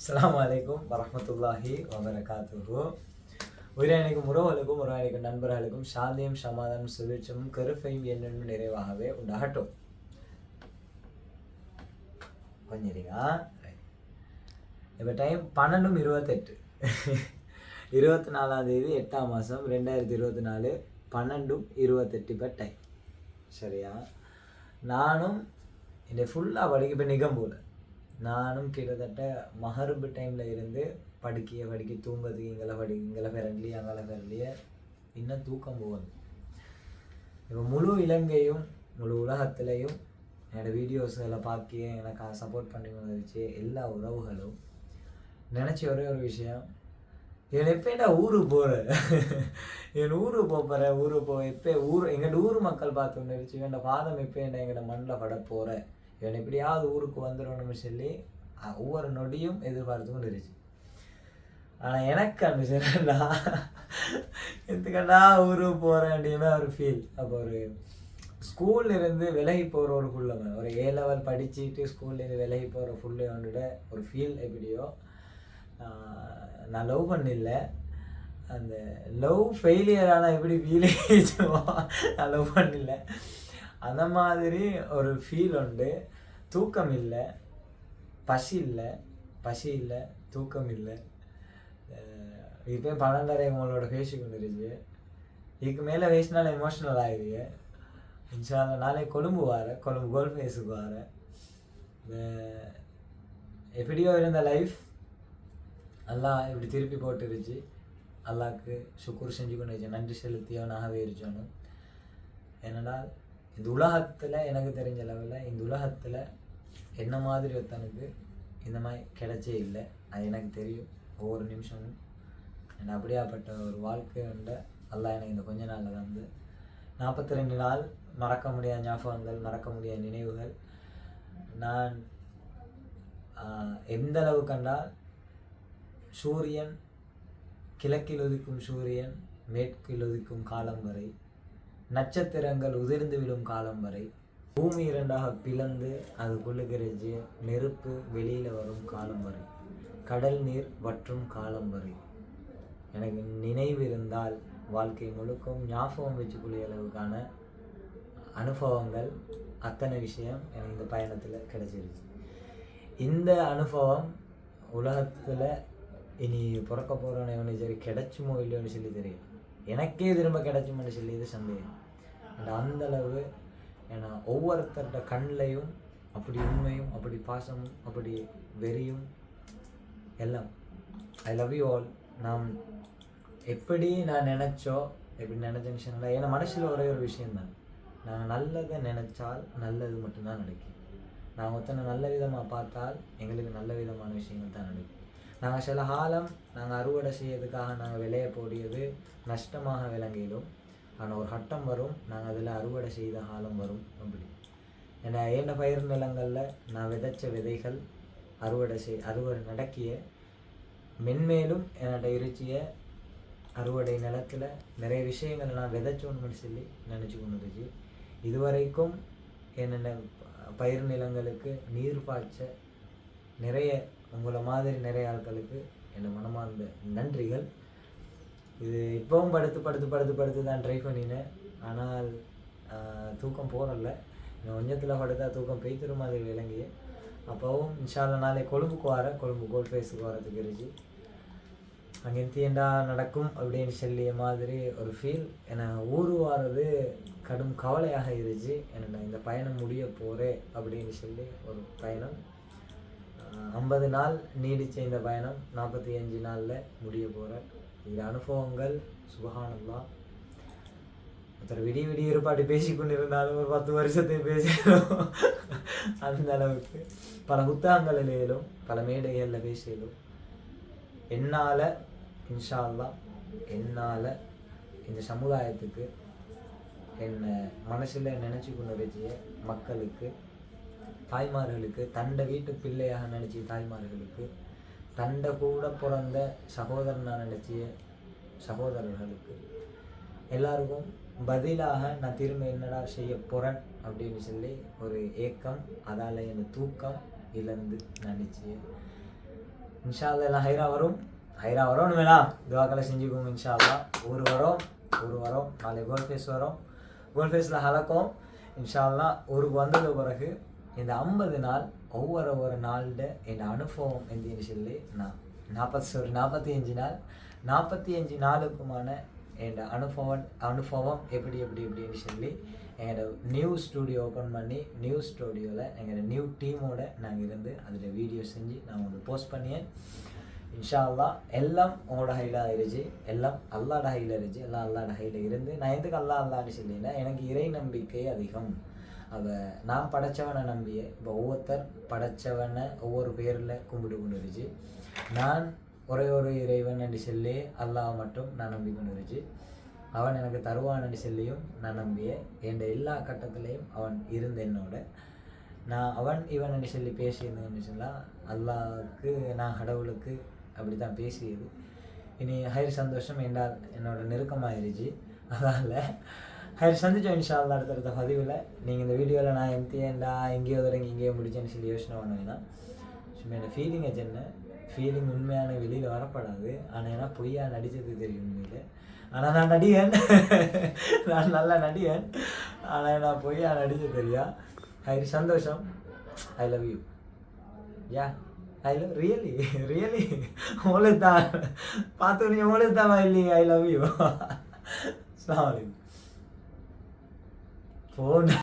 அஸ்ஸலாமு அலைக்கும் வரஹ்மத்துல்லாஹி வபரகாத்துஹு. உயிரினைக்கும் உறவுகளுக்கும் உறவினைக்கும் நண்பர்களுக்கும் சாந்தியும் சமாதானம் சுபிட்சமும் கருப்பையும் என்னென்னும் நிறைவாகவே உண்டாகட்டும். கொஞ்சம் இருங்க. இப்போ டைம் 12:28 24ஆம் தேதி 8ஆம் மாதம் 2024 12:28 இப்போ டைம். சரியா? நானும் இந்த ஃபுல்லாக படிக்க இப்போ நிகம்பூல நானும் கிட்டத்தட்ட மகரிபு டைமில் இருந்து படிக்க தூங்குறதுக்கு இங்கே ஃப்ரெண்ட்லி அங்கே ஃப்ரெண்ட்லியே இன்னும் தூக்கம் போகுது. இப்போ முழு இலங்கையும் முழு உலகத்துலேயும் என்னோடய வீடியோஸ்களை பார்க்க எனக்கு சப்போர்ட் பண்ணி வந்துருச்சு எல்லா உறவுகளும் நினச்ச ஒரே ஒரு விஷயம், இவன் எப்போடா ஊருக்கு போகிறேன் என் ஊருக்கு போகிறேன் எப்போ எங்கள்ட ஊர் மக்கள் பார்த்து வந்துருச்சு, இவன் பாதம் எப்போண்டா எங்கள்ட மண்ணில் பட போகிறேன், இவன் எப்படியாவது ஊருக்கு வந்துடணும்னு சொல்லி ஒவ்வொரு நொடியும் எதிர்பார்த்து கொண்டு இருந்துச்சு. ஆனால் எனக்கு அந்த சரிடா எதுக்கண்டா ஊருக்கு போகிறேன் அப்படின்னா ஒரு ஃபீல். அப்போ ஒரு ஸ்கூல்லேருந்து விலகி போகிற ஒரு ஃபுல்லுங்க, ஒரு A level படிச்சுட்டு ஸ்கூல்லேருந்து விலகி போகிற ஃபுல்லோட ஒரு ஃபீல் எப்படியோ. நான் லவ் பண்ணல, அந்த லவ் ஃபெயிலியர் ஆனால் எப்படி ஃபீல் ஆயிடுச்சோ நான் லவ் பண்ணல, அந்த மாதிரி ஒரு ஃபீல் உண்டு. தூக்கம் இல்லை, பசி இல்லை, தூக்கம் இல்லை. இப்போ 12:30 உங்களோட பேசிக்கொண்டு இருக்கு. இதுக்கு மேலே பேசினாலும் எமோஷ்னல் ஆகிடுங்க. இன்ஷால்லா நாளைக்கு கொழும்பு கோல்ட் ஃபேஸுக்கு வரேன். எப்படியோ இருந்த லைஃப் அல்லாஹ் இப்படி திருப்பி போட்டுருச்சு. அல்லாஹ்க்கு சுக்குர் செஞ்சு கொண்டு வச்சு நன்றி செலுத்தியவனாகவே இருக்கணும். ஏன்னா இந்த உலகத்தில் எனக்கு தெரிஞ்ச லெவலில் இந்த உலகத்தில் என்ன மாதிரி ஒருத்தனுக்கு இந்த மாதிரி கிடைச்சே இல்லை. அது எனக்கு தெரியும். ஒவ்வொரு நிமிஷமும் என்ன அப்படியாப்பட்ட ஒரு வாழ்க்கை உண்டு அல்லாஹ் எனக்கு இந்த கொஞ்ச நாளில் வந்து 42 நாள் மறக்க முடியாத ஞாபகங்கள், மறக்க முடியாத நினைவுகள். நான் எந்த அளவு கண்டால் சூரியன் கிழக்கில் உதிக்கும் சூரியன் மேற்கில் உதிக்கும் காலம் வரை, நட்சத்திரங்கள் உதிர்ந்து விடும் காலம் வரை, பூமி இரண்டாக பிளந்து அதுக்குள்ளுகிறைச்சி நெருப்பு வெளியில் வரும் காலம் வரை, கடல் நீர் வற்றும் காலம் வரை எனக்கு நினைவு இருந்தால் வாழ்க்கை முழுக்கும் ஞாபகம் வச்சுக்கூடிய அளவுக்கான அனுபவங்கள் அத்தனை விஷயம் எனக்கு இந்த பயணத்தில் கிடைச்சிருச்சு. இந்த அனுபவம் உலகத்தில் இனி பிறக்க போகிறவனை எவனு சரி கிடைச்சுமோ இல்லையோன்னு சொல்லி தெரியும். எனக்கே திரும்ப கிடைச்சுமோன்னு சொல்லி இது சந்தேகம். அந்தளவு ஏன்னா ஒவ்வொருத்தர்கிட்ட கண்ணிலையும் அப்படி உண்மையும் அப்படி பாசமும் அப்படி வெறியும் எல்லாம். I love you all. நாம் எப்படி நான் நினச்சோ எப்படி நினச்சேன்னு சொன்னால், ஏன்னா மனசில் ஒரே ஒரு விஷயந்தான், நாங்கள் நல்லதை நினச்சால் நல்லது மட்டும்தான் நடக்கும். நாங்கள் ஒருத்தனை நல்ல விதமாக பார்த்தால் எங்களுக்கு நல்ல விதமான விஷயங்கள் தான் நடக்கும். நாங்கள் சில காலம் நாங்கள் அறுவடை செய்யறதுக்காக நாங்கள் விளைய போடியது நஷ்டமாக விளங்கிடும். ஆனால் ஒரு கட்டம் வரும், நாங்கள் அதில் அறுவடை செய்த காலம் வரும். அப்படி ஏன்னா ஏண்ட பயிர் நிலங்களில் நான் விதைச்ச விதைகள் அறுவடை நடக்கிய மென்மேலும் என்னோட இருச்சிய அறுவடை நிலத்தில் நிறைய விஷயங்கள் நான் விதைச்சோன்னு சொல்லி நினச்சி கொண்டு இருந்துச்சு. இதுவரைக்கும் என்னென்ன பயிர் நிலங்களுக்கு நீர் பாய்ச்ச நிறைய உங்களை மாதிரி நிறைய ஆட்களுக்கு என் மனமார்ந்த நன்றிகள். இது இப்போவும் படுத்து தான் ட்ரை பண்ணினேன். ஆனால் தூக்கம் போகிறல்ல, கொஞ்சத்தில் படுத்தா தூக்கம் பெய்த்துற மாதிரி விளங்கிய. அப்போவும் இன்ஷால்லா நாளை கொழும்பு கோல்ட் ஃபேஸுக்கு வரதுக்கு இருந்துச்சு. அங்கே தீண்டா நடக்கும் அப்படின்னு சொல்லிய மாதிரி ஒரு ஃபீல். என்னை ஊர் வாரது கடும் கவலையாக இருந்துச்சு. என்னென்ன இந்த பயணம் முடிய போகிறேன் அப்படின்னு சொல்லி ஒரு பயணம் 50 நாள் நீடிச்ச இந்த பயணம் 45 நாளில் முடிய போகிறேன். இந்த அனுபவங்கள் சுபஹானல்லாஹ். ஒருத்தர் விடிய இருப்பாட்டி பேசிக்கொண்டு இருந்தாலும் ஒரு 10 வருஷத்தை பேசணும். அந்த அளவுக்கு பல புத்தகங்களிலும் பல மேடைகளில் பேசிலும் என்னால் இன்ஷா அல்லாஹ் என்னால் இந்த சமுதாயத்துக்கு என்னை மனசில் நினச்சி கொண்டு வச்சிய மக்களுக்கு, தாய்மார்களுக்கு, தண்டை வீட்டு பிள்ளையாக நினச்சிய தாய்மார்களுக்கு, தண்டை கூட பிறந்த சகோதரனாக நினச்சிய சகோதரர்களுக்கு எல்லாருக்கும் பதிலாக நான் திரும்ப என்னடா செய்ய போகிறேன் அப்படின்னு சொல்லி ஒரு ஏக்கம். அதால் என் தூக்கம் இழந்து நினச்சி இன்ஷா அல்லா எல்லாம் ஹைரா வரணும் வேணா துவாக்களை செஞ்சுக்கோங்க. இன்ஷா அல்லா ஊர் வரோம் நாளை கோல் ஃபேஸில் ஹலக்கும். இன்ஷா அல்லா ஊருக்கு வந்தது பிறகு இந்த 50 நாள் ஒவ்வொரு நாளோட என் அனுபவம் என்று சொல்லி நான் 45 நாளுக்குமான என் அனுபவம் எப்படின்னு சொல்லி எங்களோட நியூ ஸ்டூடியோ ஓப்பன் பண்ணி நியூ ஸ்டூடியோவில் எங்களோட நியூ டீமோட நாங்கள் இருந்து அதில் வீடியோ செஞ்சு நான் உங்களுக்கு போஸ்ட் பண்ணியேன். இன்ஷா அல்லா எல்லாம் உங்களோட ஹையில் ஆயிடுச்சு, எல்லாம் அல்லாட ஹையில் இருந்துச்சு, எல்லாம் அல்லாட ஹையில் இருந்து நான் எதுக்கு அல்லான்னு சொல்லல, எனக்கு இறை நம்பிக்கை அதிகம். நான் படைச்சவனை நம்பிய இப்போ ஒவ்வொருத்தர் படைச்சவனை ஒவ்வொரு பேரில் கும்பிட்டு கொண்டு இருந்துச்சு. நான் ஒரே ஒரு இறைவன் என்று சொல்லி அல்லாஹ் மட்டும் நான் நம்பி கொண்டு இருந்துச்சு. அவன் எனக்கு தருவான் என்று சொல்லியும் நான் நம்பிய என் எல்லா கட்டத்திலையும் அவன் இருந்த என்னோட நான் அவன் இவன் என்று சொல்லி பேசியிருந்தேன்னு சொன்னால் அல்லாஹ்வுக்கு நான் கடவுளுக்கு அப்படி தான் பேசியது. இனி ஹைர் சந்தோஷம் என்றால் என்னோட நெருக்கமாகிருச்சு. அதனால் ஹைர் சந்திச்சோம் இன்ஷா அல்லா அடுத்த பதிவில். நீங்கள் இந்த வீடியோவில் நான் எம்தியேண்டா எங்கேயோ தொடங்கி இங்கேயோ முடிச்சேன்னு சொல்லி யோசனை பண்ணுவேன்னா சும்மா என்னோட ஃபீலிங்கை சொன்ன ஃபீலிங் உண்மையான வெளியில் வரப்படாது. ஆனால் ஏன்னா பொய்யா நடித்தது தெரியும் உண்மையில். ஆனால் நான் நடிகன், நான் நல்லா நடிகன். ஆனால் நான் பொய்யா நடித்தது தெரியா. ஹைர் சந்தோஷம், I love you. Yeah I love really உங்களுக்கு தான் பார்த்தோன்னே உங்களுக்கு தான் இல்லையே ஐ லவ் யூ. அஸ்ஸலாமு அலைக்கும். ஃபோன்